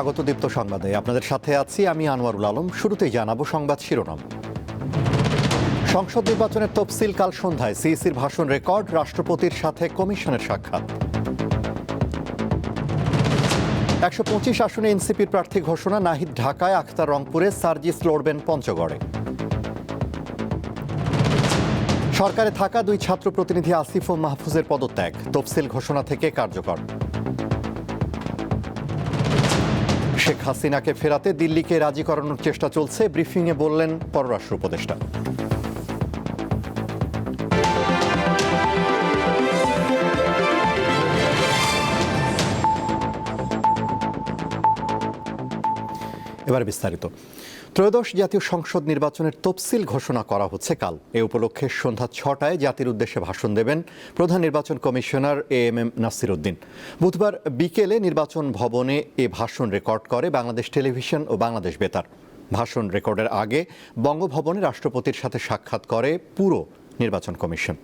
স্বাগত দীপ্ত সংবাদে। আপনাদের সাথে আছি আমি আনোয়ারুল আলম। শুরুতেই জানাবো সংবাদ শিরোনাম। সংসদ নির্বাচনের তফসিল কাল সন্ধ্যায়, সিইসির ভাষণ রেকর্ড, রাষ্ট্রপতির সাথে কমিশনের সাক্ষাৎ। ১২৫ আসনে এনসিপির প্রার্থী ঘোষণা, নাহিদ ঢাকায়, আখতার রংপুরে, সার্জিস লড়বেন পঞ্চগড়ে। সরকারে থাকা দুই ছাত্র প্রতিনিধি আসিফ ও মাহফুজের পদত্যাগ, তফসিল ঘোষণা থেকে কার্যকর। শেখ হাসিনাকে ফেরাতে দিল্লিকে রাজি করানোর চেষ্টা চলছে, ব্রিফিংয়ে বললেন পররাষ্ট্র উপদেষ্টা। এবার বিস্তারিত। ত্রয়োদশ জাতীয় সংসদ নির্বাচনের তফসিল ঘোষণা করা হচ্ছে কাল। এ উপলক্ষে সন্ধ্যা ৬টায় জাতির উদ্দেশ্যে ভাষণ দেবেন প্রধান নির্বাচন কমিশনার এএমএম নাসির উদ্দিন। বুধবার বিকেলে নির্বাচন ভবনে এ ভাষণ রেকর্ড করে বাংলাদেশ টেলিভিশন ও বাংলাদেশ বেতার। ভাষণ রেকর্ডের আগে বঙ্গভবনে রাষ্ট্রপতির সাথে সাক্ষাৎ করে পুরো নির্বাচন কমিশন।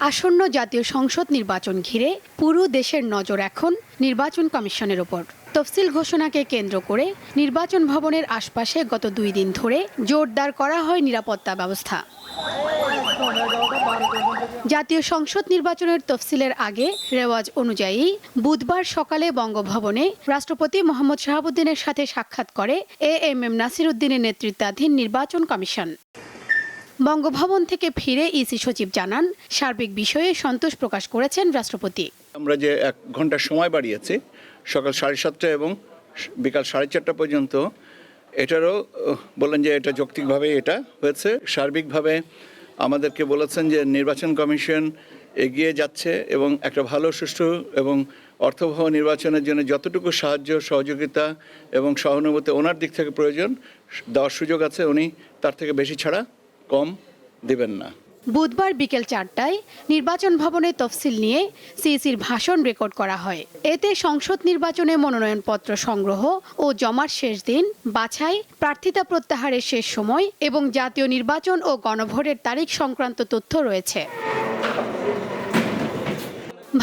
আসন্ন জাতীয় সংসদ নির্বাচন ঘিরে পুরো দেশের নজর এখন নির্বাচন কমিশনের ওপর। তফসিল ঘোষণাকে কেন্দ্র করে নির্বাচন ভবনের আশপাশে গত ২ দিন ধরে জোরদার করা হয় নিরাপত্তা ব্যবস্থা। জাতীয় সংসদ নির্বাচনের তফসিলের আগে রেওয়াজ অনুযায়ী বুধবার সকালে বঙ্গভবনে রাষ্ট্রপতি মোহাম্মদ শাহাবুদ্দিনের সাথে সাক্ষাৎ করে এএমএম নাসির উদ্দিনের নেতৃত্বাধীন নির্বাচন কমিশন। বঙ্গভবন থেকে ফিরে ইসি সচিব জানান, সার্বিক বিষয়ে সন্তোষ প্রকাশ করেছেন রাষ্ট্রপতি। আমরা যে 1 ঘন্টা সময় বাড়িয়েছি সকাল 7:30 এবং বিকাল 4:30 পর্যন্ত, এটারও বললেন যে এটা যৌক্তিকভাবে এটা হয়েছে। সার্বিকভাবে আমাদেরকে বলেছেন যে নির্বাচন কমিশন এগিয়ে যাচ্ছে এবং একটা ভালো সুষ্ঠু এবং অর্থবহ নির্বাচনের জন্য যতটুকু সাহায্য সহযোগিতা এবং সহানুভূতি ওনার দিক থেকে প্রয়োজন দেওয়ার সুযোগ আছে, উনি তার থেকে বেশি ছাড়া কম দিবেন না। বুধবার বিকেল 4টায় নির্বাচন ভবনে তফসিল নিয়ে সিইসির ভাষণ রেকর্ড করা হয়। এতে সংসদ নির্বাচনে মনোনয়নপত্র সংগ্রহ ও জমার শেষ দিন, বাছাই, প্রার্থিতা প্রত্যাহারের শেষ সময় এবং জাতীয় নির্বাচন ও গণভোটের তারিখ সংক্রান্ত তথ্য রয়েছে।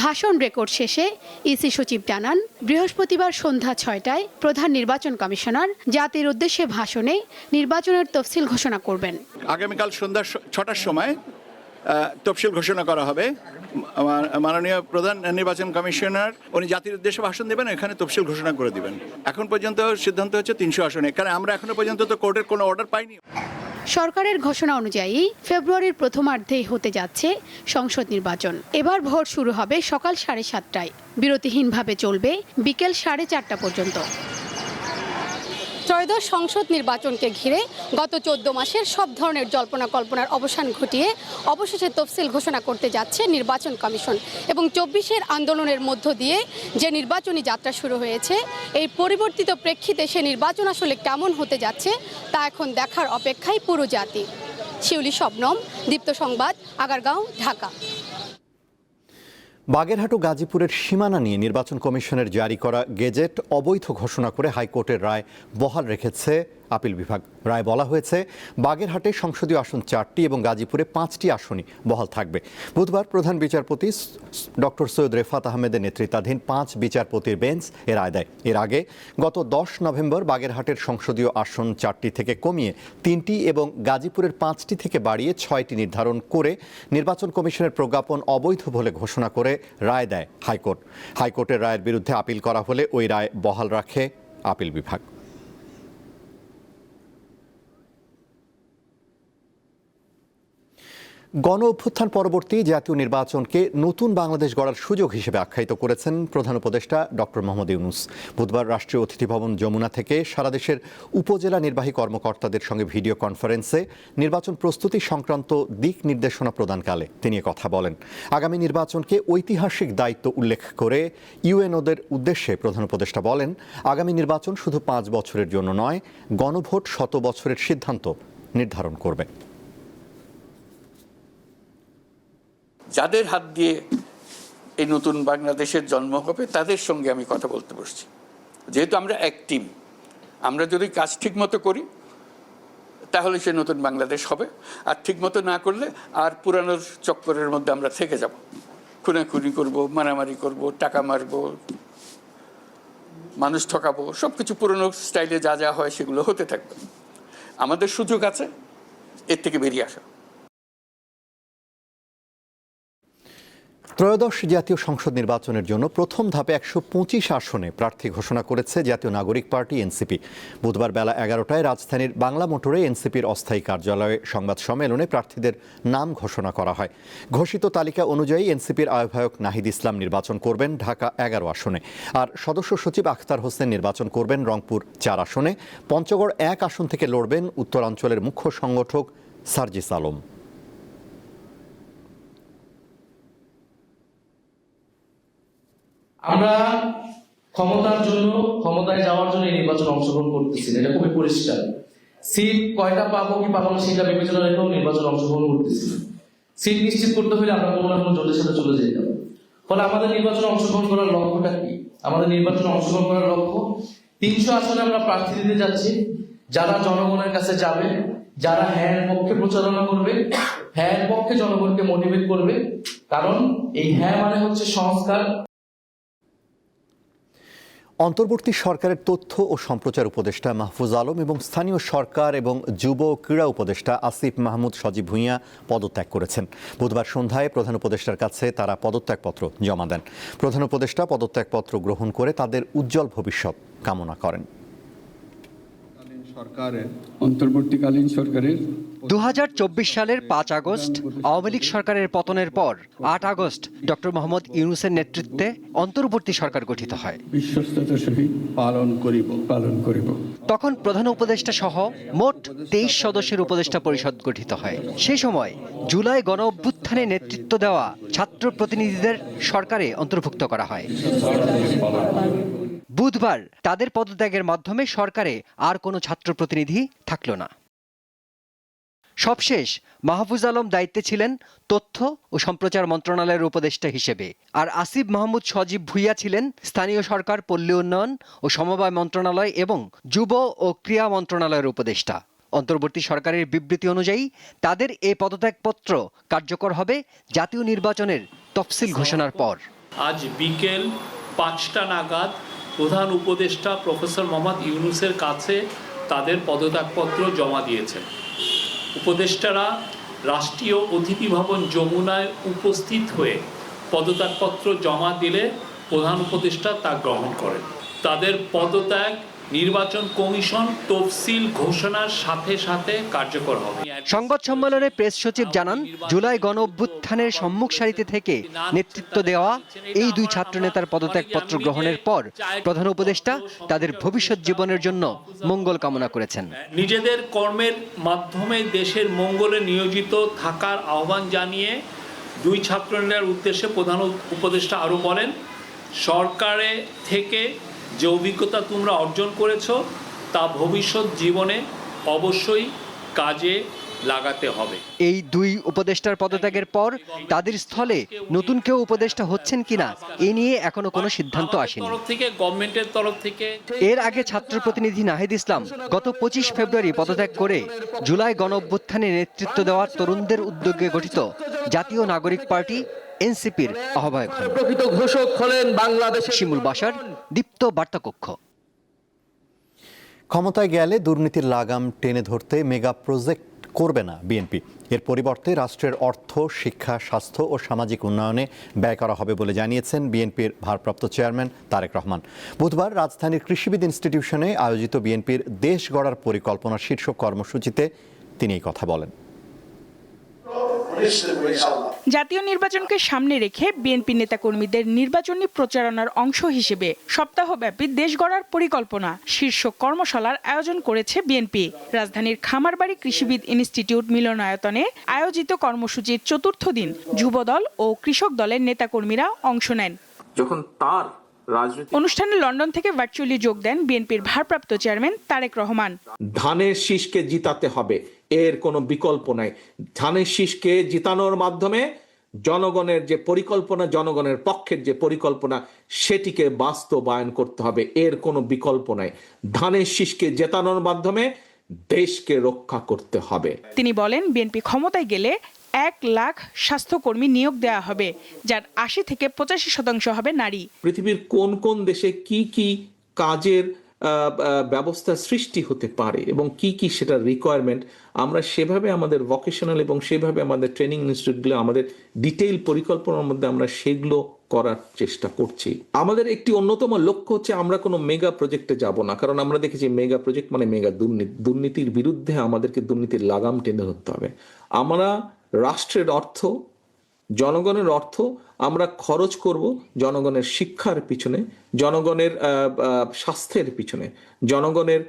ভাষণ রেকর্ড শেষে ইসি সচিব জানান, বৃহস্পতিবার সন্ধ্যা 6টায় প্রধান নির্বাচন কমিশনার জাতির উদ্দেশ্যে ভাষণে নির্বাচনের তফসিল ঘোষণা করবেন। আগামীকাল সন্ধ্যা 6টার সময় তফসিল ঘোষণা করা হবে। মাননীয় প্রধান নির্বাচন কমিশনার উনি জাতির উদ্দেশ্যে ভাষণ দেবেন, এখানে তফসিল ঘোষণা করে দিবেন। এখন পর্যন্ত সিদ্ধান্ত হচ্ছে 300 আসনে, কারণ আমরা এখনো পর্যন্ত তো কোর্টের কোনো অর্ডার পাইনি। সরকারের ঘোষণা অনুযায়ী ফেব্রুয়ারির প্রথমার্ধেই হতে যাচ্ছে সংসদ নির্বাচন। এবার ভোট শুরু হবে সকাল 7:30টায়, বিরতিহীনভাবে চলবে বিকেল 4:30 পর্যন্ত। ত্রয়োদশ সংসদ নির্বাচনকে ঘিরে গত 14 মাসের সব ধরনের জল্পনা কল্পনার অবসান ঘটিয়ে অবশেষে তফসিল ঘোষণা করতে যাচ্ছে নির্বাচন কমিশন। এবং 24-এর আন্দোলনের মধ্য দিয়ে যে নির্বাচনী যাত্রা শুরু হয়েছে, এই পরিবর্তিত প্রেক্ষিতে সে নির্বাচন আসলে কেমন হতে যাচ্ছে তা এখন দেখার অপেক্ষায় পুরো জাতি। শিউলি শবনম, দীপ্ত সংবাদ, আগারগাঁও, ঢাকা। বাগেরহাট ও গাজীপুরের সীমানা নিয়ে নির্বাচন কমিশনের জারি করা গেজেট অবৈধ ঘোষণা করে হাইকোর্টের রায় বহাল রেখেছে আপিল বিভাগ। রায় বলা হয়েছে, বাগেরহাটে সংসদীয় আসন 4টি এবং গাজীপুরে 5টি আসনই বহাল থাকবে। বুধবার প্রধান বিচারপতি ডক্টর সৈয়দ রেফাত আহমেদের নেতৃত্বাধীন 5 বিচারপতির বেঞ্চ এর রায় দেয়। এর আগে গত 10 নভেম্বর বাগেরহাটের সংসদীয় আসন 4টি থেকে কমিয়ে 3টি এবং গাজীপুরের 5টি থেকে বাড়িয়ে 6টি নির্ধারণ করে নির্বাচন কমিশনের প্রজ্ঞাপন অবৈধ বলে ঘোষণা করে রায় দেয় হাইকোর্ট। হাইকোর্টের রায়ের বিরুদ্ধে আপিল করা হলে ওই রায় বহাল রাখে আপিল বিভাগ। গণ অভ্যুত্থান পরবর্তী জাতীয় নির্বাচনকে নতুন বাংলাদেশ গড়ার সুযোগ হিসেবে আখ্যায়িত করেছেন প্রধান উপদেষ্টা ডক্টর মোহাম্মদ ইউনূস। বুধবার রাষ্ট্রীয় অতিথি ভবন যমুনা থেকে সারা দেশের উপজেলা নির্বাহী কর্মকর্তাদের সঙ্গে ভিডিও কনফারেন্সে নির্বাচন প্রস্তুতি সংক্রান্ত দিক নির্দেশনা প্রদানকালে তিনি কথা বলেন। আগামী নির্বাচনকে ঐতিহাসিক দায়িত্ব উল্লেখ করে ইউএনওদের উদ্দেশ্যে প্রধান উপদেষ্টা বলেন, আগামী নির্বাচন শুধু 5 বছরের জন্য নয়, গণভোট 100 বছরের সিদ্ধান্ত নির্ধারণ করবে। যাদের হাত দিয়ে এই নতুন বাংলাদেশের জন্ম হবে তাদের সঙ্গে আমি কথা বলতে বসছি। যেহেতু আমরা এক টিম, আমরা যদি কাজ ঠিক মতো করি তাহলে সে নতুন বাংলাদেশ হবে, আর ঠিক মতো না করলে আর পুরানোর চক্করের মধ্যে আমরা থেকে যাব। খুনাখুনি করব, মারামারি করব, টাকা মারব, মানুষ ঠকাবো, সব কিছু পুরনো স্টাইলে যা যা হয় সেগুলো হতে থাকবে। আমাদের সুযোগ আছে এর থেকে বেরিয়ে আসা। ত্রয়োদশ জাতীয় সংসদ নির্বাচনের জন্য প্রথম ধাপে 125 আসনে প্রার্থী ঘোষণা করেছে জাতীয় নাগরিক পার্টি এনসিপি। বুধবার বেলা 11টায় রাজধানীর বাংলা মোটরে এনসিপির অস্থায়ী কার্যালয়ে সংবাদ সম্মেলনে প্রার্থীদের নাম ঘোষণা করা হয়। ঘোষিত তালিকা অনুযায়ী এনসিপির আহ্বায়ক নাহিদ ইসলাম নির্বাচন করবেন ঢাকা 11 আসনে, আর সদস্য সচিব আখতার হোসেন নির্বাচন করবেন রংপুর 4 আসনে। পঞ্চগড় 1 আসন থেকে লড়বেন উত্তরাঞ্চলের মুখ্য সংগঠক সার্জিস আলম। আমরা ক্ষমতার জন্য, ক্ষমতায় যাওয়ার জন্য নির্বাচনে অংশগ্রহণ করতেছি, এটা খুবই পরিষ্কার। সিট কয়টা পাবো কি পাবো না সেটা বিবেচনা রেখেও নির্বাচনে অংশগ্রহণ করতেছি। সিট নিশ্চিত করতে হলে আমরা কোনো না কোনো জোটের সাথে চলে যেতাম। ফলে আমাদের নির্বাচনে অংশগ্রহণ করার লক্ষ্যটা কি? আমাদের নির্বাচনে অংশগ্রহণ করার লক্ষ্য 300 আসনে আমরা প্রার্থী দিতে যাচ্ছি যারা জনগণের কাছে যাবে, যারা হ্যাঁ পক্ষে প্রচারণা করবে, হ্যাঁ পক্ষে জনগণকে মোটিভেট করবে। কারণ এই হ্যাঁ মানে হচ্ছে সংস্কার। অন্তর্বর্তী সরকারের তথ্য ও সম্প্রচার উপদেষ্টা মাহফুজ আলম এবং স্থানীয় সরকার এবং যুব ক্রীড়া উপদেষ্টা আসিফ মাহমুদ সজীব ভুঁইয়া পদত্যাগ করেছেন। বুধবার সন্ধ্যায় প্রধান উপদেষ্টার কাছে তারা পদত্যাগপত্র জমা দেন। প্রধান উপদেষ্টা পদত্যাগপত্র গ্রহণ করে তাদের উজ্জ্বল ভবিষ্যৎ কামনা করেন। অন্তর্বর্তীকালীন সরকারের 2024 সালের 5 আগস্ট আওয়ামী লীগ সরকারের পতনের পর 8 আগস্ট ডক্টর মোহাম্মদ ইউনূসের নেতৃত্বে অন্তর্বর্তী সরকার গঠিত হয়। বিশ্বস্ততার সহিত পালন করিব। তখন প্রধান উপদেষ্টা সহ মোট 23 সদস্যের উপদেষ্টা পরিষদ গঠিত হয়। সেই সময় জুলাই গণ অভ্যুত্থানে নেতৃত্ব দেওয়া ছাত্র প্রতিনিধিদের সরকারে অন্তর্ভুক্ত করা হয়। বুধবার তাদের পদত্যাগের মাধ্যমে সরকারে আর কোনো ছাত্র প্রতিনিধি থাকল না। সবশেষ মাহফুজ আলম দায়িত্বে ছিলেন তথ্য ও সম্প্রচার মন্ত্রণালয়ের উপদেষ্টা হিসেবে, আর আসিফ মাহমুদ সজীব ভুঁইয়া ছিলেন স্থানীয় সরকার, পল্লী উন্নয়ন ও সমবায় মন্ত্রণালয় এবং যুব ও ক্রীড়া মন্ত্রণালয়ের উপদেষ্টা। অন্তর্বর্তী সরকারের বিবৃতি অনুযায়ী তাদের এই পদত্যাগপত্র কার্যকর হবে জাতীয় নির্বাচনের তফসিল ঘোষণার পর। আজ বিকেল 5টা নাগাদ প্রধান উপদেষ্টা প্রফেসর মোহাম্মদ ইউনূসের কাছে তাদের পদত্যাগপত্র জমা দিয়েছে। উপদেষ্টারা রাষ্ট্রীয় অতিথি ভবন যমুনায় উপস্থিত হয়ে পদত্যাগপত্র জমা দিলে প্রধান উপদেষ্টা তা গ্রহণ করেন। তাদের পদত্যাগ নির্বাচন কমিশন তফসিল ঘোষণার সাথে সাথে কার্যকর হবে। সংবাদ সম্মেলনে প্রেস সচিব জানান, জুলাই গণ অভ্যুত্থানের সম্মুখ সারিতে থেকে নেতৃত্ব দেওয়া এই দুই ছাত্রনেতার পদত্যাগপত্র গ্রহণের পর প্রধান উপদেষ্টা তাদের ভবিষ্যৎ জীবনের জন্য মঙ্গল কামনা করেছেন। নিজেদের কর্মের মাধ্যমে দেশের মঙ্গলে নিয়োজিত থাকার আহ্বান জানিয়ে দুই ছাত্রনেতার উদ্দেশ্যে প্রধান উপদেষ্টা আরও বলেন, সরকারে থেকে যে অভিজ্ঞতা তোমরা অর্জন করেছো তা ভবিষ্যৎ জীবনে অবশ্যই কাজে লাগাতে হবে। এই দুই উপদেষ্টার পদত্যাগের পর তাদের স্থলে নতুন কেউ উপদেষ্টা হচ্ছেন কিনা এ নিয়ে এখনো কোনো সিদ্ধান্ত আসেনি। গভর্নমেন্টের তরফ থেকে এর আগে ছাত্র প্রতিনিধি নাহিদ ইসলাম গত 25 ফেব্রুয়ারি পদত্যাগ করে জুলাই গণ অভ্যুত্থানে নেতৃত্ব দেওয়া তরুণদের উদ্যোগে গঠিত জাতীয় নাগরিক পার্টি এনসিপির আহ্বায়ক হন। প্রকৃত ঘোষক হলেন বাংলাদেশের শিমুল বাশার, দীপ্ত বার্তা কক্ষ। ক্ষমতায় গেলে দুর্নীতির লাগাম টেনে ধরতে মেগা প্রজেক্ট করবে না বিএনপি। এর পরিবর্তে রাষ্ট্রের অর্থ, শিক্ষা, স্বাস্থ্য ও সামাজিক উন্নয়নে ব্যয় করা হবে বলে জানিয়েছেন বিএনপির ভারপ্রাপ্ত চেয়ারম্যান তারেক রহমান। বুধবার রাজধানীর কৃষিবিদ ইনস্টিটিউশনে আয়োজিত বিএনপির দেশ গড়ার পরিকল্পনা শীর্ষক কর্মসূচিতে তিনি এই কথা বলেন। জাতীয় নির্বাচনকে সামনে রেখে বিএনপি নেতাকর্মীদের নির্বাচনী প্রচারণার অংশ হিসেবে সপ্তাহব্যাপী দেশ গড়ার পরিকল্পনা শীর্ষক কর্মশালার আয়োজন করেছে বিএনপি। রাজধানীর খামারবাড়ি কৃষিবিদ ইনস্টিটিউট মিলনায়তনে আয়োজিত কর্মসূচির চতুর্থ দিন যুবদল ও কৃষক দলের নেতাকর্মীরা অংশ নেন। যখন তার অনুষ্ঠানে লন্ডন থেকে ভার্চুয়ালি যোগ দেন বিএনপির ভারপ্রাপ্ত চেয়ারম্যান তারেক রহমান। ধানের শীষকে জিতাতে হবে, এর কোনো বিকল্প নাই। ধানের শীষকে জিতানোর মাধ্যমে জনগণের যে পরিকল্পনা, জনগণের পক্ষের যে পরিকল্পনা, সেটিকে বাস্তবায়ন করতে হবে, এর কোনো বিকল্প নাই। ধানের শীষকে জেতানোর মাধ্যমে দেশকে রক্ষা করতে হবে। তিনি বলেন, বিএনপি ক্ষমতায় গেলে 1 লাখ স্বাস্থ্যকর্মী নিয়োগ দেওয়া হবে, যার 80 থেকে 85% হবে নারী। পৃথিবীর কোন কোন দেশে কি কি কাজের ব্যবস্থা সৃষ্টি হতে পারে এবং কি কি সেটা রিকোয়ারমেন্ট আমরা সেভাবে আমাদের ভোকেশনাল এবং সেভাবে আমাদের ট্রেনিং ইনস্টিটিউটগুলো আমাদের ডিটেইল পরিকল্পনার মধ্যে আমরা সেগুলো করার চেষ্টা করছি। আমাদের একটি অন্যতম লক্ষ্য হচ্ছে আমরা কোনো মেগা প্রজেক্টে যাব না, কারণ আমরা দেখেছি মেগা প্রজেক্ট মানে মেগা দুর্নীতির বিরুদ্ধে আমাদেরকে দুর্নীতির লাগাম টেনে ধরতে হবে। আমরা রাষ্ট্রের অর্থ, জনগণের অর্থ আমরা খরচ করব জনগণের শিক্ষার পিছনে, জনগণের স্বাস্থ্যের পিছনে, জনগণের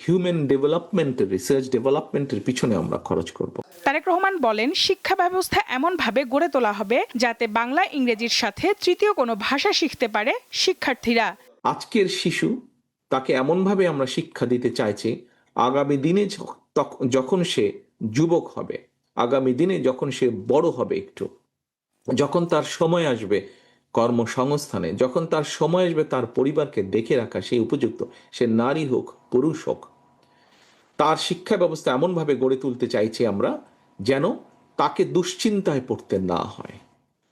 হিউম্যান ডেভেলপমেন্টের, রিসার্চ ডেভেলপমেন্টের পিছনে আমরা খরচ করব। তারেক রহমান বলেন, শিক্ষা ব্যবস্থা এমনভাবে গড়ে তোলা হবে যাতে বাংলা ইংরেজির সাথে তৃতীয় কোনো ভাষা শিখতে পারে শিক্ষার্থীরা। আজকের শিশু তাকে এমনভাবে আমরা শিক্ষা দিতে চাইছি, আগামী দিনে যখন সে যুবক হবে, আগামী দিনে যখন সে বড় হবে, একটু যখন তার সময় আসবে কর্মসংস্থানে, যখন তার সময় আসবে তার পরিবারকে দেখে রাখা, সেই উপযুক্ত, সে নারী হোক পুরুষ হোক, তার শিক্ষা ব্যবস্থা এমনভাবে গড়ে তুলতে চাইছি আমরা যেন তাকে দুশ্চিন্তায় পড়তে না হয়।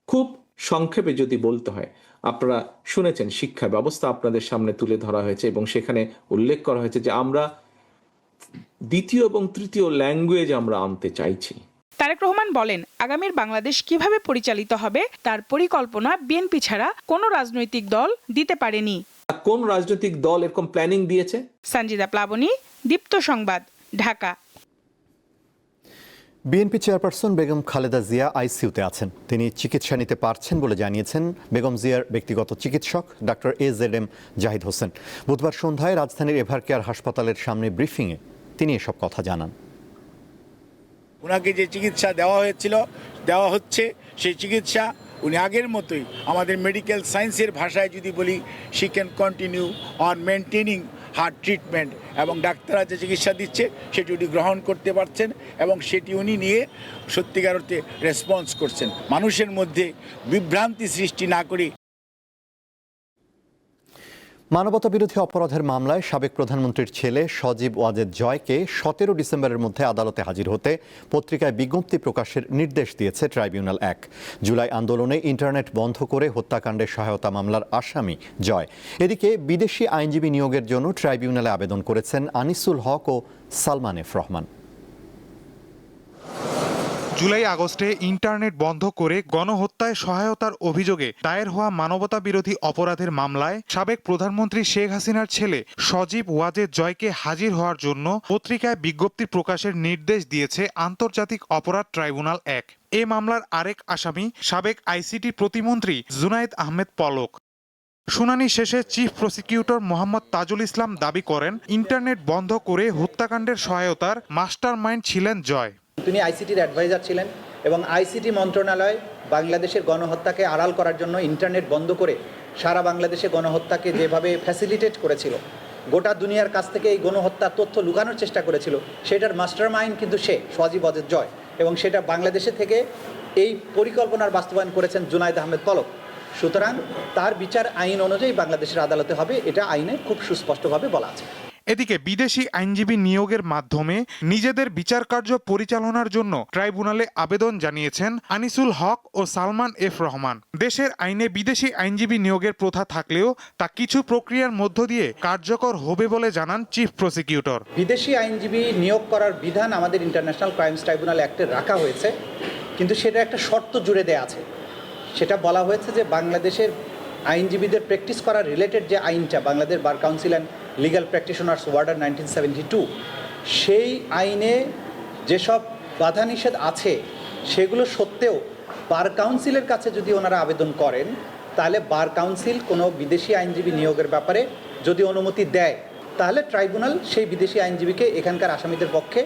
খুব সংক্ষেপে যদি বলতে হয়, আপনারা শুনেছেন শিক্ষা ব্যবস্থা আপনাদের সামনে তুলে ধরা হয়েছে এবং সেখানে উল্লেখ করা হয়েছে যে আমরা দ্বিতীয় এবং তৃতীয় ল্যাঙ্গুয়েজ আমরা আনতে চাইছি। তারেক রহমান বলেন, আগামীর বাংলাদেশ কিভাবে পরিচালিত হবে তার পরিকল্পনা বিএনপি ছাড়া কোনো রাজনৈতিক দল দিতে পারেনি। কোন রাজনৈতিক দল এরকম প্ল্যানিং দিয়েছে? সঞ্জিদা প্লাবনী, দীপ্ত সংবাদ, ঢাকা। বিএনপি চেয়ারপারসন বেগম খালেদা জিয়া আইসিইউতে আছেন। তিনি চিকিৎসা নিতে পারছেন বলে জানিয়েছেন বেগম জিয়ার ব্যক্তিগত চিকিৎসক ডাক্তার AZM জাহিদ হোসেন। বুধবার সন্ধ্যায় রাজধানীর এভারকেয়ার হাসপাতালের সামনে ব্রিফিংয়ে তিনি এসব কথা জানান। ওনাকে যে চিকিৎসা দেওয়া হচ্ছে সেই চিকিৎসা উনি আগের মতোই, আমাদের মেডিকেল সায়েন্সের ভাষায় যদি বলি, she can continue on maintaining her treatment, এবং ডাক্তাররা যে চিকিৎসা দিচ্ছে সেটি উনি গ্রহণ করতে পারছেন এবং সেটি উনি নিয়ে সত্যিকার অর্থে রেসপন্স করছেন। মানুষের মধ্যে বিভ্রান্তি সৃষ্টি না করে। মানবতা বিরোধী অপরাধের মামলায় সাবেক প্রধানমন্ত্রীর ছেলে সজীব ওয়াজেদ জয়কে 17 ডিসেম্বরের মধ্যে আদালতে হাজির হতে পত্রিকায় বিজ্ঞপ্তি প্রকাশের নির্দেশ দিয়েছে ট্রাইব্যুনাল 1। জুলাই আন্দোলনে ইন্টারনেট বন্ধ করে হত্যাকাণ্ডে সহায়তা মামলার আসামি জয়। এদিকে বিদেশি আইনজীবী নিয়োগের জন্য ট্রাইব্যুনালে আবেদন করেছেন আনিসুল হক ও সালমান এফ রহমান। জুলাই আগস্টে ইন্টারনেট বন্ধ করে গণহত্যায় সহায়তার অভিযোগে দায়ের হওয়া মানবতা বিরোধী অপরাধের মামলায় সাবেক প্রধানমন্ত্রী শেখ হাসিনার ছেলে সজীব ওয়াজেদ জয়কে হাজির হওয়ার জন্য পত্রিকায় বিজ্ঞপ্তি প্রকাশের নির্দেশ দিয়েছে আন্তর্জাতিক অপরাধ ট্রাইব্যুনাল 1। এ মামলার আরেক আসামি সাবেক আইসিটি প্রতিমন্ত্রী জুনায়েদ আহমেদ পলক। শুনানি শেষে চিফ প্রসিকিউটর মোহাম্মদ তাজুল ইসলাম দাবি করেন, ইন্টারনেট বন্ধ করে হত্যাকাণ্ডের সহায়তার মাস্টারমাইন্ড ছিলেন জয়। তিনি আইসিটির অ্যাডভাইজার ছিলেন এবং আইসিটি মন্ত্রণালয় বাংলাদেশের গণহত্যাকে আড়াল করার জন্য ইন্টারনেট বন্ধ করে সারা বাংলাদেশে গণহত্যাকে যেভাবে ফ্যাসিলিটেট করেছিল, গোটা দুনিয়ার কাছ থেকে এই গণহত্যার তথ্য লুকানোর চেষ্টা করেছিল, সেটার মাস্টারমাইন্ড কিন্তু সে সজীব ওয়াজেদ জয়, এবং সেটা বাংলাদেশে থেকে এই পরিকল্পনার বাস্তবায়ন করেছেন জুনায়েদ আহমেদ পলক। সুতরাং তার বিচার আইন অনুযায়ী বাংলাদেশের আদালতে হবে, এটা আইনে খুব সুস্পষ্টভাবে বলা আছে। এদিকে বিদেশি আইনজীবী নিয়োগের মাধ্যমে নিজেদের বিচার কার্য পরিচালনার জন্য ট্রাইব্যুনালে আবেদন জানিয়েছেন আনিসুল হক ও সালমান এফ রহমান। দেশের আইনে বিদেশি আইনজীবী নিয়োগের প্রথা থাকলেও তা কিছু প্রক্রিয়ার মধ্য দিয়ে কার্যকর হবে বলে জানান চিফ প্রসিকিউটর। বিদেশি আইনজীবী নিয়োগ করার বিধান আমাদের ইন্টারন্যাশনাল ক্রাইমস ট্রাইব্যুনাল অ্যাক্টে রাখা হয়েছে, কিন্তু সেটা একটা শর্ত জুড়ে দেওয়া আছে। সেটা বলা হয়েছে যে বাংলাদেশের আইনজীবীদের প্র্যাকটিস করার রিলেটেড যে আইনটা, Bangladesh bar council and legal practitioners order 1972, সেই আইনে যেসব বাধা নিষেধ আছে সেগুলো সত্ত্বেও বার কাউন্সিলের কাছে যদি ওনারা আবেদন করেন, তাহলে বার কাউন্সিল কোনো বিদেশি আইনজীবী নিয়োগের ব্যাপারে যদি অনুমতি দেয়, তাহলে ট্রাইব্যুনাল সেই বিদেশি আইনজীবীকে এখানকার আসামিদের পক্ষে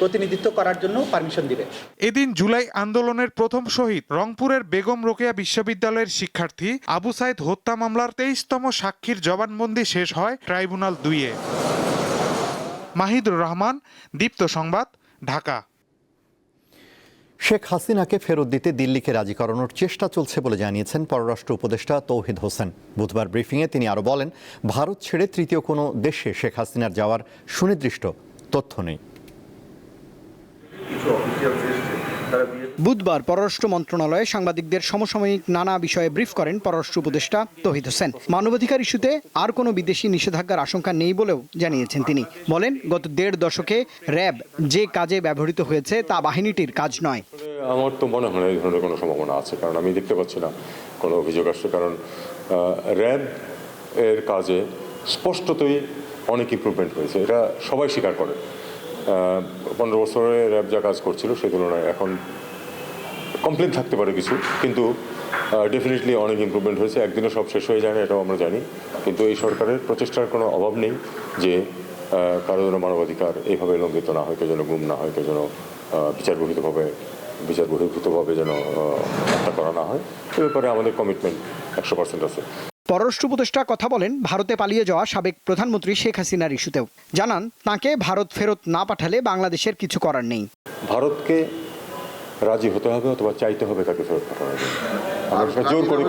প্রতিনিধিত্ব করার জন্য পারমিশন দিবে। এদিন জুলাই আন্দোলনের প্রথম শহীদ রংপুরের বেগম রোকেয়া বিশ্ববিদ্যালয়ের শিক্ষার্থী আবু সাইদ হত্যা মামলার 23তম সাক্ষীর জবানবন্দি শেষ হয় ট্রাইব্যুনাল 2-এ। মাহিদুর রহমান, দীপ্ত সংবাদ, ঢাকা। শেখ হাসিনাকে ফেরত দিতে দিল্লিকে রাজি করানোর চেষ্টা চলছে বলে জানিয়েছেন পররাষ্ট্র উপদেষ্টা তৌহিদ হোসেন। বুধবার ব্রিফিংয়ে তিনি আরও বলেন, ভারত ছেড়ে তৃতীয় কোনো দেশে শেখ হাসিনার যাওয়ার সুনির্দিষ্ট তথ্য নেই। কিছু অফিসিয়াল এসেছে, তারা বুধবার পররাষ্ট্র মন্ত্রণালয়ে সাংবাদিকদের সমসাময়িক নানা বিষয়ে ব্রিফ করেন পররাষ্ট্র উপদেষ্টা তৌহিদ হোসেন। মানবাধিকার ইস্যুতে আর কোনো বিদেশি নিষেধাজ্ঞার আশঙ্কা নেই বলেও জানিয়েছেন তিনি। বলেন, গত ১.৫ দশকে র্যাব যে কাজে ব্যবহৃত হয়েছে তা বাহিনীটির কাজ নয়। আমার তো মনে হয় না এই ধরনের কোনো সম্ভাবনা আছে, কারণ আমি দেখতে পাচ্ছি না কোনো অভিযোগ আসছে। কারণ র্যাব এর কাজে স্পষ্টতই অনেক ইমপ্রুভমেন্ট হয়েছে, এটা সবাই স্বীকার করে। 15 বছরে র্যাব যা কাজ করছিল সেই তুলনায় এখন কমপ্লেন থাকতে পারে কিছু, কিন্তু ডেফিনেটলি অনেক ইমপ্রুভমেন্ট হয়েছে। একদিনে সব শেষ হয়ে যায় না, এটাও আমরা জানি, কিন্তু এই সরকারের প্রচেষ্টার কোনো অভাব নেই যে কারো যেন মানবাধিকার এইভাবে লঙ্ঘিত না হয়, কেউ যেন গুম না হয়, কেউ যেন বিচার বহির্ভূতভাবে যেন হত্যা করা না হয়। এ ব্যাপারে আমাদের কমিটমেন্ট 100% আছে। পররাষ্ট্র উপদেষ্টা কথা বলেন ভারতে পালিয়ে যাওয়া সাবেক প্রধানমন্ত্রী শেখ হাসিনার ইস্যুতেও। জানান, তাঁকে ভারত ফেরত না পাঠালে বাংলাদেশের কিছু করার নেই। ভারতকে রাজি হতে হবে অথবা চাইতে হবে তাকে ফেরত পাঠানোর জন্য। জোর করে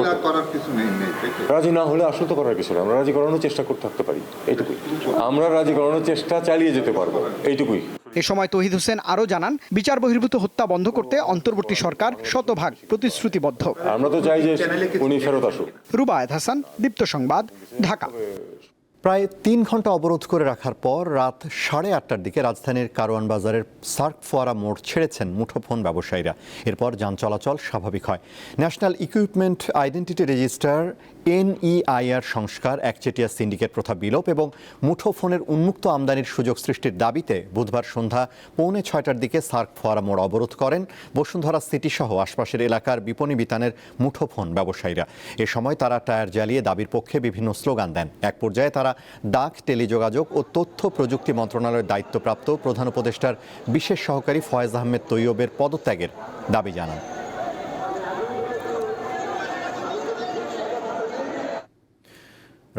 রাজি না হলে আসলে তো করার কিছু না। আমরা রাজি করানোর চেষ্টা করতে থাকতে পারি, এইটুকুই। আমরা রাজি করানোর চেষ্টা চালিয়ে যেতে পারবো, এইটুকুই। এ সময় তৌহিদ হোসেন আরও জানান, বিচার বহির্ভূত হত্যা বন্ধ করতে অন্তর্বর্তী সরকার শতভাগ প্রতিশ্রুতিবদ্ধ। আমরা তো চাই যে উনি ফেরত আসুক। রুবায়েত হাসান, দীপ্ত সংবাদ, ঢাকা। প্রায় 3 ঘন্টা অবরোধ করে রাখার পর রাত 8:30টার দিকে রাজধানীর কারওয়ান বাজারের সার্ক ফোয়ারা মোড় ছেড়েছেন মুঠোফোন ব্যবসায়ীরা। এরপর যান চলাচল স্বাভাবিক হয়। National equipment identity register NEIR সংস্কার, একচেটিয়া সিন্ডিকেট প্রথা বিলোপ এবং মুঠোফোনের উন্মুক্ত আমদানির সুযোগ সৃষ্টির দাবিতে বুধবার সন্ধ্যা 6:45টার দিকে সার্ক ফোয়ারা মোড় অবরোধ করেন বসুন্ধরা সিটি সহ আশপাশের এলাকার বিপণী বিতানের মুঠোফোন ব্যবসায়ীরা। এ সময় তারা টায়ার জ্বালিয়ে দাবির পক্ষে বিভিন্ন স্লোগান দেন। এক পর্যায়ে তারা ডাক, টেলিযোগাযোগ ও তথ্য প্রযুক্তি মন্ত্রণালয়ের দায়িত্বপ্রাপ্ত প্রধান উপদেষ্টার বিশেষ সহকারী ফয়েজ আহমেদ তৈয়বের পদত্যাগের দাবি জানান।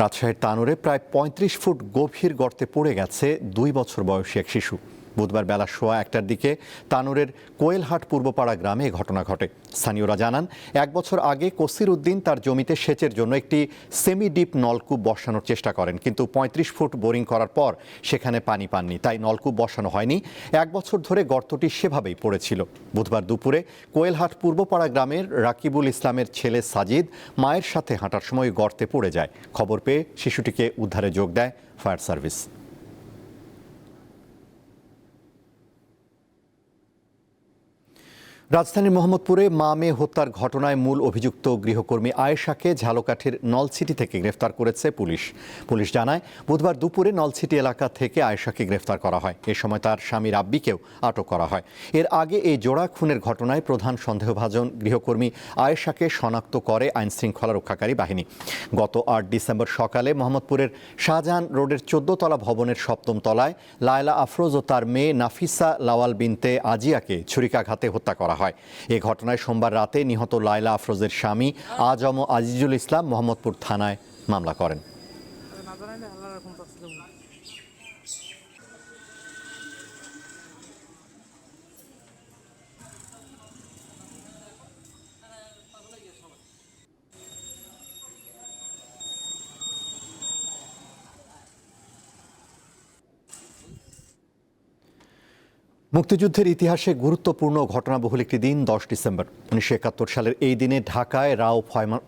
রাজশাহীর তানোরে প্রায় 35 ফুট গভীর গর্তে পড়ে গেছে 2 বছর বয়সী এক শিশু। বুধবার বেলা 1:15টার দিকে তানোরের কোয়েলহাট পূর্বপাড়া গ্রামে ঘটনা ঘটে। স্থানীয়রা জানান, 1 বছর আগে কসির উদ্দিন তার জমিতে সেচের জন্য একটি সেমি ডিপ নলকূপ বসানোর চেষ্টা করেন, কিন্তু 35 ফুট বোরিং করার পর সেখানে পানি পাননি, তাই নলকূপ বসানো হয়নি। 1 বছর ধরে গর্তটি সেভাবেই পড়েছিল। বুধবার দুপুরে কোয়েলহাট পূর্বপাড়া গ্রামের রাকিবুল ইসলামের ছেলে সাজিদ মায়ের সাথে হাঁটার সময় গর্তে পড়ে যায়। খবর পেয়ে শিশুটিকে উদ্ধারে যোগ দেয় ফায়ার সার্ভিস। রাজধানীর মোহাম্মদপুরে মা মেয়ে হত্যার ঘটনায় মূল অভিযুক্ত গৃহকর্মী আয়েশাকে ঝালকাঠির নলছিটি থেকে গ্রেফতার করেছে পুলিশ। পুলিশ জানায়, বুধবার দুপুরে নলছিটি এলাকা থেকে আয়েশাকে গ্রেফতার করা হয়। এ সময় তার স্বামী রাব্বিকেও আটক করা হয়। এর আগে এই জোড়া খুনের ঘটনায় প্রধান সন্দেহভাজন গৃহকর্মী আয়েশাকে শনাক্ত করে আইনশৃঙ্খলা রক্ষাকারী বাহিনী। গত 8 ডিসেম্বর সকালে মোহাম্মদপুরের শাহজাহান রোডের 14 তলা ভবনের 7ম তলায় লায়লা আফরোজ ও তার মেয়ে নাফিসা লাওয়াল বিনতে আজিয়াকে ছুরিকাঘাতে হত্যা করা হয়। এ ঘটনায় সোমবার রাতে নিহত লায়লা আফরোজের স্বামী আজম আজিজুল ইসলাম মোহাম্মদপুর থানায় মামলা করেন। মুক্তিযুদ্ধের ইতিহাসে গুরুত্বপূর্ণ ঘটনাবহুল একটি দিন 10 ডিসেম্বর। 1971 সালের এই দিনে ঢাকায় রাও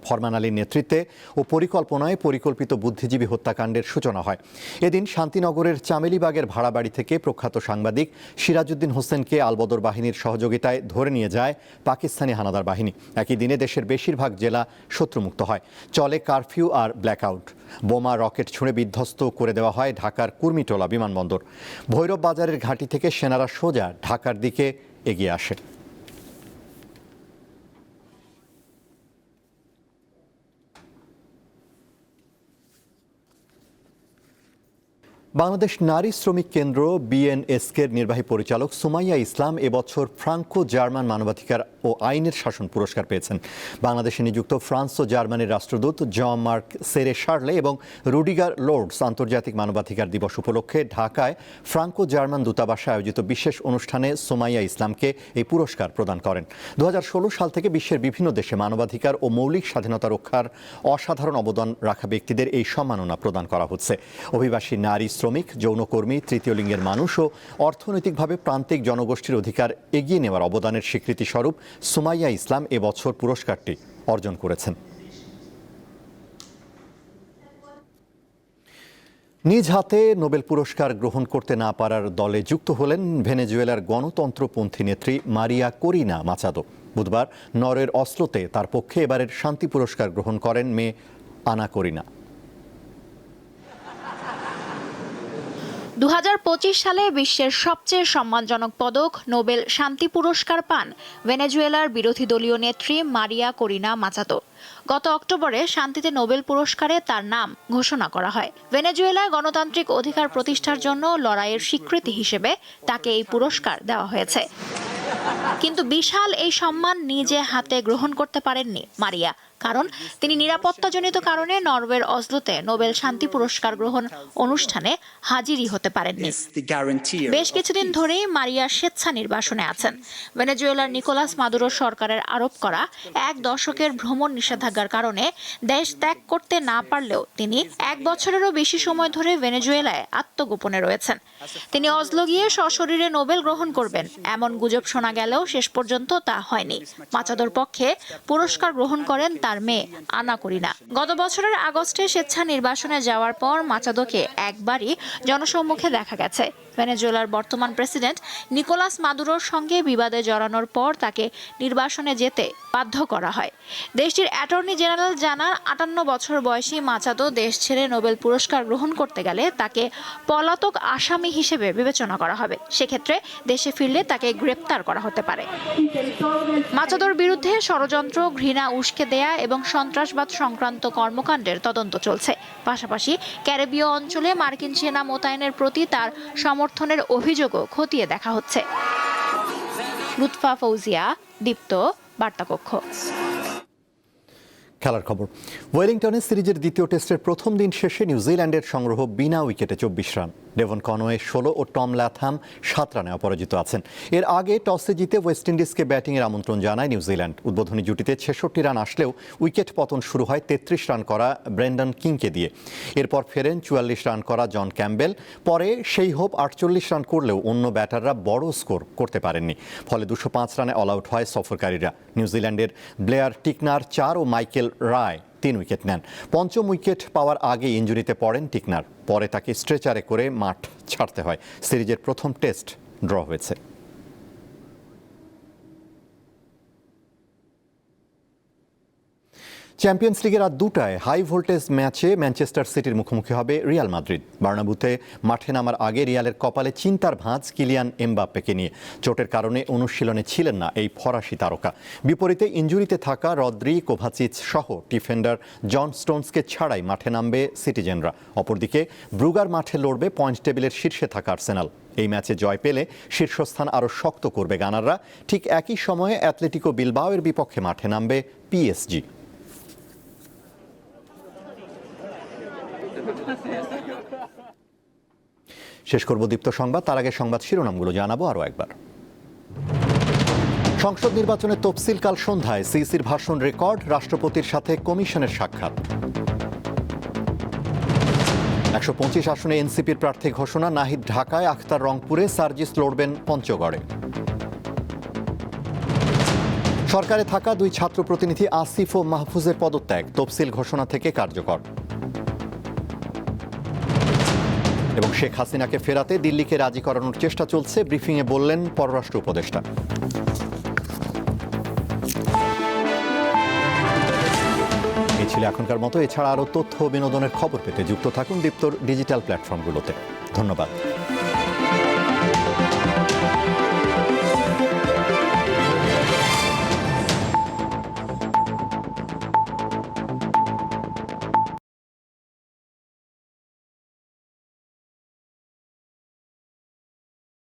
ফরমান আলীর নেতৃত্বে ও পরিকল্পনায় পরিকল্পিত বুদ্ধিজীবী হত্যাকাণ্ডের সূচনা হয়। এদিন শান্তিনগরের চামেলিবাগের ভাড়া বাড়ি থেকে প্রখ্যাত সাংবাদিক সিরাজউদ্দিন হোসেনকে আলবদর বাহিনীর সহযোগিতায় ধরে নিয়ে যায় পাকিস্তানি হানাদার বাহিনী। একই দিনে দেশের বেশিরভাগ জেলা শত্রুমুক্ত হয়। চলে কারফিউ আর ব্ল্যাকআউট। বোমা, রকেট ছুঁড়ে বিধ্বস্ত করে দেওয়া হয় ঢাকার কুর্মিটোলা বিমানবন্দর। ভৈরব বাজারের ঘাঁটি থেকে সেনারা সোজা ঢাকার দিকে এগিয়ে আসে। বাংলাদেশ নারী শ্রমিক কেন্দ্র BNSK-এর নির্বাহী পরিচালক সুমাইয়া ইসলাম এবছর ফ্রাঙ্কো জার্মান মানবাধিকার ও আইনের শাসন পুরস্কার পেয়েছেন। বাংলাদেশে নিযুক্ত ফ্রান্স ও জার্মানির রাষ্ট্রদূত জন মার্ক সেরে শার্লে এবং রুডিগার লোর্ডস আন্তর্জাতিক মানবাধিকার দিবস উপলক্ষে ঢাকায় ফ্রাঙ্কো জার্মান দূতাবাসে আয়োজিত বিশেষ অনুষ্ঠানে সুমাইয়া ইসলামকে এই পুরস্কার প্রদান করেন। 2016 সাল থেকে বিশ্বের বিভিন্ন দেশে মানবাধিকার ও মৌলিক স্বাধীনতা রক্ষার অসাধারণ অবদান রাখা ব্যক্তিদের এই সম্মাননা প্রদান করা হচ্ছে। অভিবাসী নারী শ্রমিক, যৌনকর্মী, তৃতীয় লিঙ্গের মানুষ ও অর্থনৈতিকভাবে প্রান্তিক জনগোষ্ঠীর অধিকার এগিয়ে নেওয়ার অবদানের স্বীকৃতি স্বরূপ সুমাইয়া ইসলাম এবছর পুরস্কারটি অর্জন করেছেন। নিজ হাতে নোবেল পুরস্কার গ্রহণ করতে না পারার দলে যুক্ত হলেন ভেনেজুয়েলার গণতন্ত্রপন্থী নেত্রী মারিয়া করিনা মাচাদো। বুধবার নরওয়ের অসলোতে তার পক্ষে এবারের শান্তি পুরস্কার গ্রহণ করেন মেয়ে আনা করিনা। 2025 সালে বিশ্বের সবচেয়ে সম্মানজনক পদক নোবেল শান্তি পুরস্কার পান ভেনেজুয়েলার বিরোধী দলীয় নেত্রী মারিয়া করিনা মাচাদো। গত অক্টোবরে শান্তিতে নোবেল পুরস্কারে তার নাম ঘোষণা করা হয়। ভেনেজুয়েলার গণতান্ত্রিক অধিকার প্রতিষ্ঠার জন্য লড়াইয়ের স্বীকৃতি হিসেবে তাকে এই পুরস্কার দেওয়া হয়েছে। কিন্তু বিশাল এই সম্মান নিজে হাতে গ্রহণ করতে পারেননি মারিয়া, কারণ তিনি নিরাপত্তাজনিত কারণে নরওয়ের অসলোতে নোবেল শান্তি পুরস্কার গ্রহণ অনুষ্ঠানে হাজিরই হতে পারেননি। বেশ কিছুদিন ধরেই মারিয়া স্বেচ্ছা নির্বাসনে আছেন। ভেনেজুয়েলার নিকোলাস মাদুরো সরকারের আরোপ করা 1 দশকের ভ্রমণ নিষেধাজ্ঞার কারণে দেশ ত্যাগ করতে না পারলেও তিনি 1 বছরেরও বেশি সময় ধরে ভেনেজুয়েলায় আত্মগোপনে রয়েছেন। তিনি অসলো গিয়ে সশরীরে নোবেল গ্রহণ করবেন এমন গুজব শোনা গেলেও শেষ পর্যন্ত তা হয়নি। মাচাদোর পক্ষে পুরস্কার গ্রহণ করেন তার মেয়ে আনা করিনা। গত বছরের আগস্টে স্বেচ্ছা নির্বাসনে যাওয়ার পর মাচাদোকে একবারই জনসম্মুখে দেখা গেছে। ভেনেজুয়েলার বর্তমান প্রেসিডেন্ট নিকোলাস মাদুরোর সঙ্গে বিবাদে জড়ানোর পর তাকে নির্বাসনে যেতে বাধ্য করা হয়। দেশটির অ্যাটর্নি জেনারেল জানান 58 বছর বয়সী মাচাদো দেশ ছেড়ে নোবেল পুরস্কার গ্রহণ করতে গেলে তাকে পলাতক আসামি হিসেবে বিবেচনা করা হবে। সেক্ষেত্রে দেশে ফিরলে তাকে গ্রেপ্তার করা হতে পারে। মাচাদোর বিরুদ্ধে ষড়যন্ত্র, ঘৃণা উস্কে দেয়া এবং সন্ত্রাসবাদ সংক্রান্ত কর্মকাণ্ডের তদন্ত চলছে। পাশাপাশি ক্যারিবীয় অঞ্চলে মার্কিন সেনা মোতায়েনের প্রতি তার সমর্থনের অভিযোগও খতিয়ে দেখা হচ্ছে। লুৎফা ফৌজিয়া, দীপ্ত, বার্তাকক্ষ। খেলার খবর। ওয়েলিংটনে সিরিজের দ্বিতীয় টেস্টের প্রথম দিন শেষে নিউজিল্যান্ডের সংগ্রহ বিনা উইকেটে 24 রান। ডেভন কনওয়ে 16 ও টম ল্যাথম 7 রানে অপরাজিত আছেন। এর আগে টসে জিতে ওয়েস্ট ইন্ডিজকে ব্যাটিংয়ের আমন্ত্রণ জানায় নিউজিল্যান্ড। উদ্বোধনী জুটিতে 66 রান আসলেও উইকেট পতন শুরু হয় 33 রান করা ব্রেন্ডন কিংকে দিয়ে। এরপর ফেরেন 44 রান করা জন ক্যাম্বেল। পরে সেই হোপ 48 রান করলেও অন্য ব্যাটাররা বড় স্কোর করতে পারেননি। ফলে 205 রানে অল আউট হয় সফরকারীরা। নিউজিল্যান্ডের ব্লেয়ার টিকনার 4 ও মাইকেল রায় 3 উইকেট নেন। পঞ্চম উইকেট পাওয়ার আগে ইনজুরিতে পড়েন টিকনার। পরে তাকে স্ট্রেচারে করে মাঠ ছাড়তে হয়। সিরিজের প্রথম টেস্ট ড্র হয়েছে। চ্যাম্পিয়ন্স লিগের রাত 2টায় হাই ভোল্টেজ ম্যাচে ম্যানচেস্টার সিটির মুখোমুখি হবে রিয়াল মাদ্রিদ। বার্নাবুতে মাঠে নামার আগে রিয়ালের কপালে চিন্তার ভাঁজ কিলিয়ান এমবাপ্পেকে নিয়ে। চোটের কারণে অনুশীলনে ছিলেন না এই ফরাসি তারকা। বিপরীতে ইনজুরিতে থাকা রদ্রি, কোভাচিচ সহ ডিফেন্ডার জন স্টোনসকে ছাড়াই মাঠে নামবে সিটিজেনরা। অপরদিকে ব্রুগার মাঠে লড়বে পয়েন্ট টেবিলের শীর্ষে থাকা আর্সেনাল। এই ম্যাচে জয় পেলে শীর্ষস্থান আরও শক্ত করবে গানাররা। ঠিক একই সময়ে অ্যাথলেটিকো বিলবাওয়ের বিপক্ষে মাঠে নামবে পিএসজি। শেষ করব দীপ্ত সংবাদ। তার আগে সংবাদ শিরোনামগুলো জানাবো আরও একবার। সংসদ নির্বাচনের তফসিল কাল সন্ধ্যায়। সিইসির ভাষণ রেকর্ড, রাষ্ট্রপতির সাথে কমিশনের সাক্ষাৎ। 125 আসনে এনসিপির প্রার্থী ঘোষণা। নাহিদ ঢাকায়, আখতার রংপুরে, সার্জিস লড়বেন পঞ্চগড়ে। সরকারে থাকা 2 ছাত্র প্রতিনিধি আসিফ ও মাহফুজের পদত্যাগ তফসিল ঘোষণা থেকে কার্যকর। এবং শেখ হাসিনাকে ফেরাতে দিল্লিকে রাজি করানোর চেষ্টা চলছে, ব্রিফিংয়ে বললেন পররাষ্ট্র উপদেষ্টা। এই ছিল এখনকার মতো। এছাড়া আরও তথ্য ও বিনোদনের খবর পেতে যুক্ত থাকুন দীপ্তর ডিজিটাল প্ল্যাটফর্মগুলোতে। ধন্যবাদ।